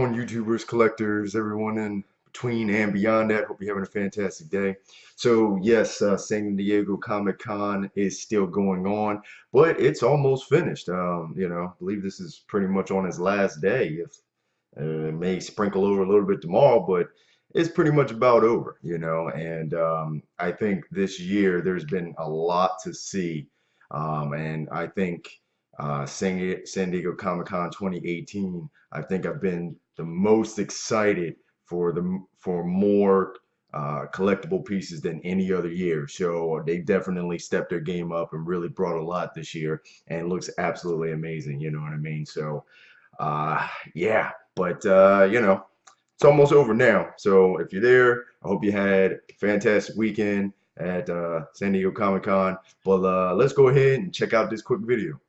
on, YouTubers, collectors, everyone in between and beyond that? Hope you're having a fantastic day. So, yes, San Diego Comic Con is still going on, but it's almost finished. I believe this is pretty much on its last day. If it may sprinkle over a little bit tomorrow, but it's pretty much about over. And I think this year there's been a lot to see. And I think San Diego Comic Con 2018, I think I've been the most excited for more collectible pieces than any other year. So they definitely stepped their game up and really brought a lot this year, and it looks absolutely amazing. You know what I mean? So yeah, but it's almost over now. So if you're there, I hope you had a fantastic weekend at San Diego Comic Con. But let's go ahead and check out this quick video.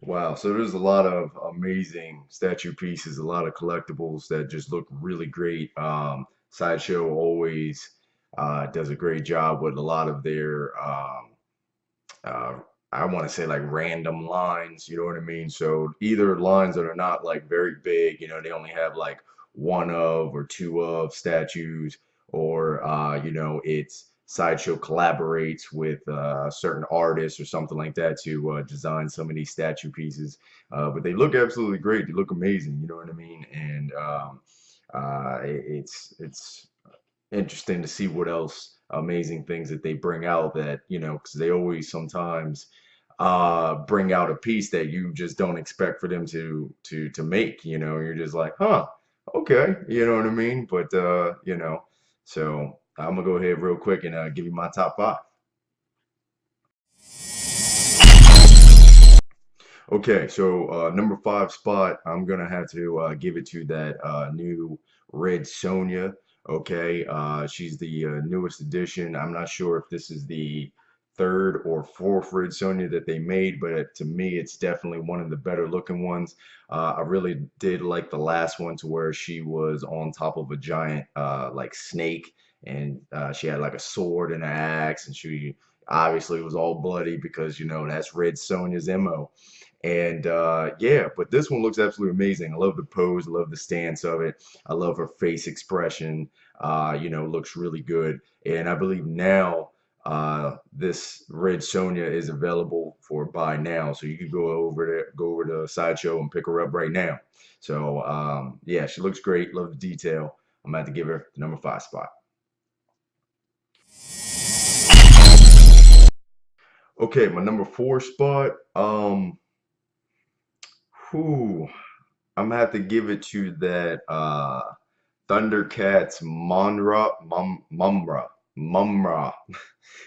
Wow, so there's a lot of amazing statue pieces, a lot of collectibles that just look really great. Sideshow always does a great job with a lot of their, uh, I want to say like random lines, you know what I mean? So either lines that are not like very big, they only have like one of or two of statues, or it's Sideshow collaborates with certain artists or something like that to design some of these statue pieces. But they look absolutely great. They look amazing. You know what I mean? And it's interesting to see what else amazing things that they bring out that, because they always sometimes bring out a piece that you just don't expect for them to make. You're just like, huh, okay, you know what I mean? But so I'm gonna go ahead real quick and give you my top five. Okay, so number five spot, I'm gonna have to give it to that new Red Sonja. Okay, she's the newest edition. I'm not sure if this is the third or fourth Red Sonja that they made, but to me, it's definitely one of the better looking ones. I really did like the last one to where she was on top of a giant like snake, and she had like a sword and an axe, and she obviously was all bloody because that's Red Sonja's MO. And yeah, but this one looks absolutely amazing. I love the pose, I love the stance of it. I love her face expression. Looks really good. And I believe now this Red Sonja is available for buy now. So you could go over to Sideshow and pick her up right now. So yeah, she looks great. Love the detail. I'm about to give her the number five spot. Okay, my number four spot. Whew, I'm gonna have to give it to that Thundercats Mumra.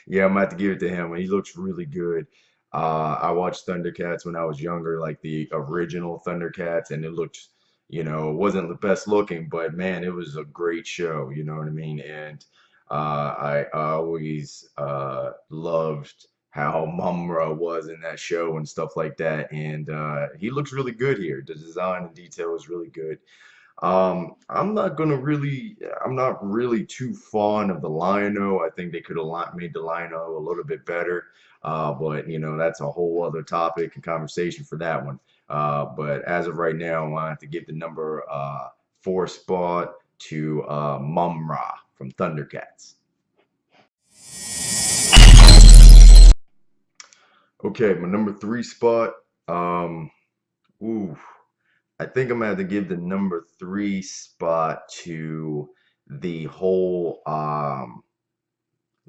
Yeah, I'm gonna have to give it to him. He looks really good. I watched Thundercats when I was younger, like the original Thundercats, and it looked, it wasn't the best looking, but man, it was a great show, you know what I mean? And I always loved how Mumra was in that show and stuff like that. And he looks really good here. The design and detail is really good. I'm not really too fond of the Lion-O. I think they could have made the Lion-O a little bit better. But that's a whole other topic and conversation for that one. But as of right now, I have to give the number four spot to Mumra from Thundercats. Okay, my number three spot. Um, ooh, I think I'm gonna have to give the number three spot to the whole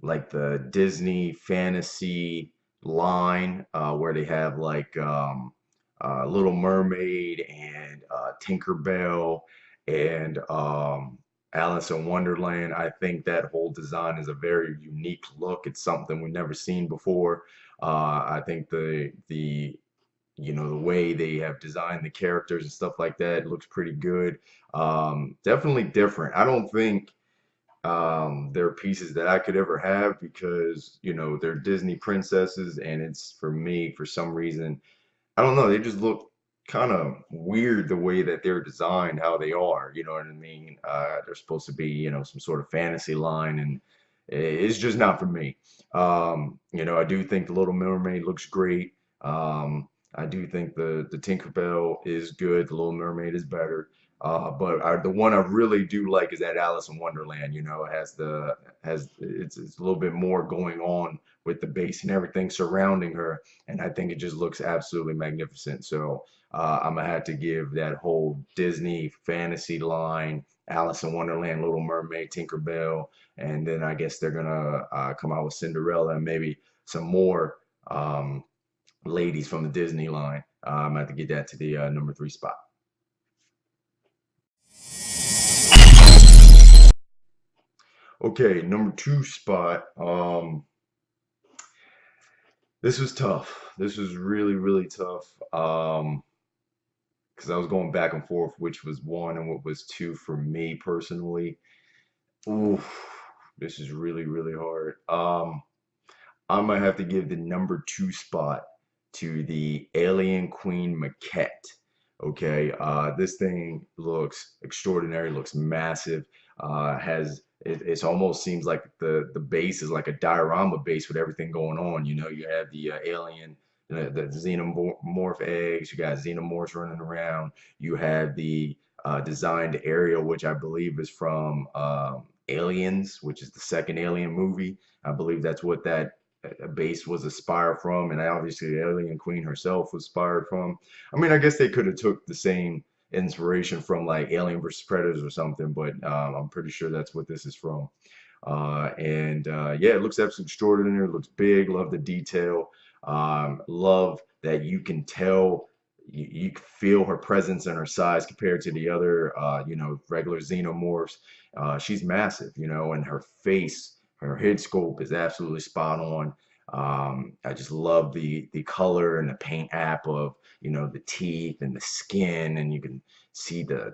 like the Disney fantasy line where they have like Little Mermaid and Tinkerbell and Alice in Wonderland. I think that whole design is a very unique look. It's something we've never seen before. I think the way they have designed the characters and stuff like that looks pretty good. Definitely different. I don't think they're pieces that I could ever have because they're Disney princesses, and it's for me for some reason I don't know, they just look kind of weird the way that they're designed, how they are. You know what I mean? They're supposed to be some sort of fantasy line, and it's just not for me. I do think the Little Mermaid looks great. I do think the Tinkerbell is good. The Little Mermaid is better. But the one I really do like is that Alice in Wonderland. It has it's a little bit more going on with the base and everything surrounding her, and I think it just looks absolutely magnificent. So I'm gonna have to give that whole Disney fantasy line, Alice in Wonderland, Little Mermaid, Tinkerbell, and then I guess they're gonna come out with Cinderella and maybe some more ladies from the Disney line. I'm gonna have to get that to the number three spot. Okay, number two spot. This was tough. This was really, really tough. Because I was going back and forth, which was one and what was two for me personally. Oof, this is really, really hard. I'm gonna have to give the number two spot to the Alien Queen maquette. Okay, this thing looks extraordinary, looks massive. It almost seems like the base is like a diorama base with everything going on. You have the alien, the xenomorph eggs. You got xenomorphs running around. You have the designed area, which I believe is from Aliens, which is the second Alien movie. I believe that's what that base was inspired from, and obviously the Alien Queen herself was inspired from. I mean, I guess they could have took the same inspiration from like Alien versus Predators or something, but I'm pretty sure that's what this is from. And yeah, it looks absolutely extraordinary. It looks big. Love the detail. Love that you can tell. You can feel her presence and her size compared to the other, regular xenomorphs. She's massive, and her face, her head sculpt is absolutely spot on. I just love the color and the paint app of the teeth and the skin, and you can see the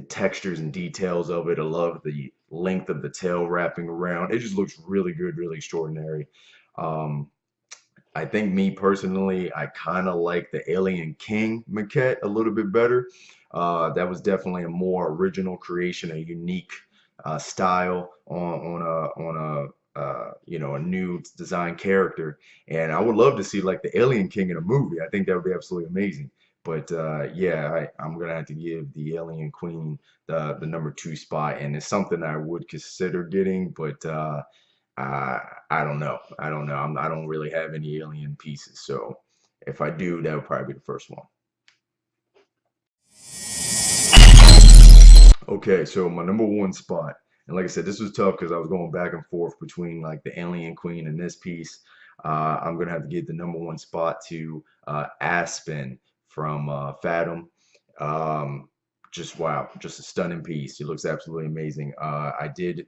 textures and details of it. I love the length of the tail wrapping around. It just looks really good, really extraordinary. Um, I think me personally, I kind of like the Alien King maquette a little bit better. That was definitely a more original creation, a unique style on a new design character. And I would love to see like the Alien King in a movie. I think that would be absolutely amazing. But yeah, I'm gonna have to give the Alien Queen the number two spot, and it's something I would consider getting, but I don't know. I don't know. I don't really have any alien pieces, so if I do, that would probably be the first one. Okay, so my number one spot, and like I said, this was tough because I was going back and forth between like the Alien Queen and this piece. I'm gonna have to give the number one spot to Aspen from Fathom. Um, just wow, just a stunning piece. It looks absolutely amazing. I did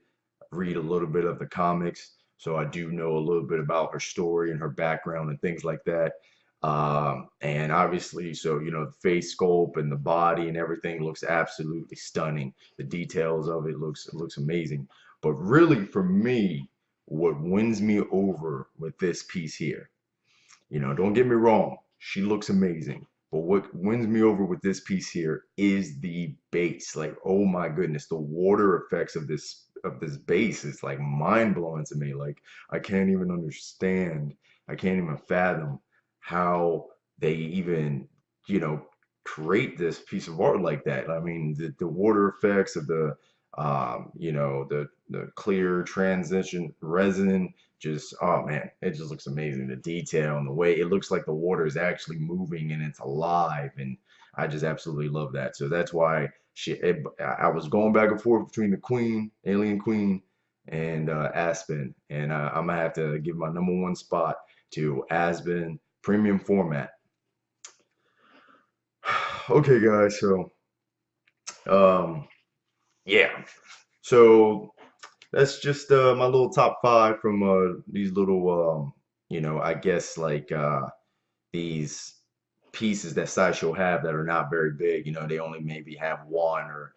read a little bit of the comics, so I do know a little bit about her story and her background and things like that. And obviously, so the face sculpt and the body and everything looks absolutely stunning. The details of it looks amazing. But really, for me, what wins me over with this piece here, don't get me wrong, she looks amazing. But what wins me over with this piece here is the base. Like, oh my goodness, the water effects of this base is like mind blowing to me. Like, I can't even understand, I can't even fathom how they even, you know, create this piece of art like that. I mean, the water effects of the clear transition resin, just, oh man, it just looks amazing. The detail and the way it looks like the water is actually moving and it's alive, and I just absolutely love that. So that's why I was going back and forth between the Queen, Alien Queen, and Aspen, and I'm gonna have to give my number one spot to Aspen premium format. Okay, guys, so um, yeah, so that's just my little top five from these little I guess like these pieces that Sideshow have that are not very big. They only maybe have one or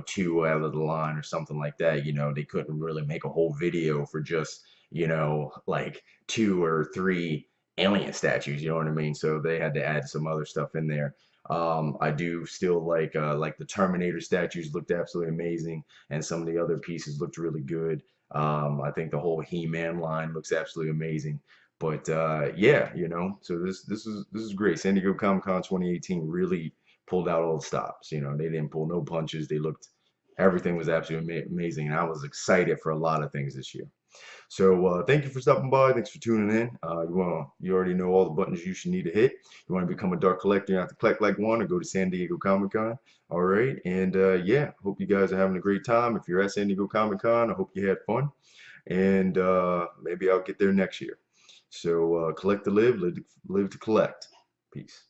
two out of the line or something like that. They couldn't really make a whole video for just like two or three alien statues. You know what I mean? So they had to add some other stuff in there. I do still like the Terminator statues looked absolutely amazing, and some of the other pieces looked really good. I think the whole He-Man line looks absolutely amazing. But yeah, so this is great. San Diego Comic Con 2018 really pulled out all the stops. They didn't pull no punches. Everything was absolutely amazing, and I was excited for a lot of things this year. So thank you for stopping by. Thanks for tuning in. You already know all the buttons you should need to hit. You want to become a dark collector, you have to collect like one, or go to San Diego Comic Con. All right, and yeah, hope you guys are having a great time. If you're at San Diego Comic Con, I hope you had fun, and maybe I'll get there next year. So collect to live, live to collect. Peace.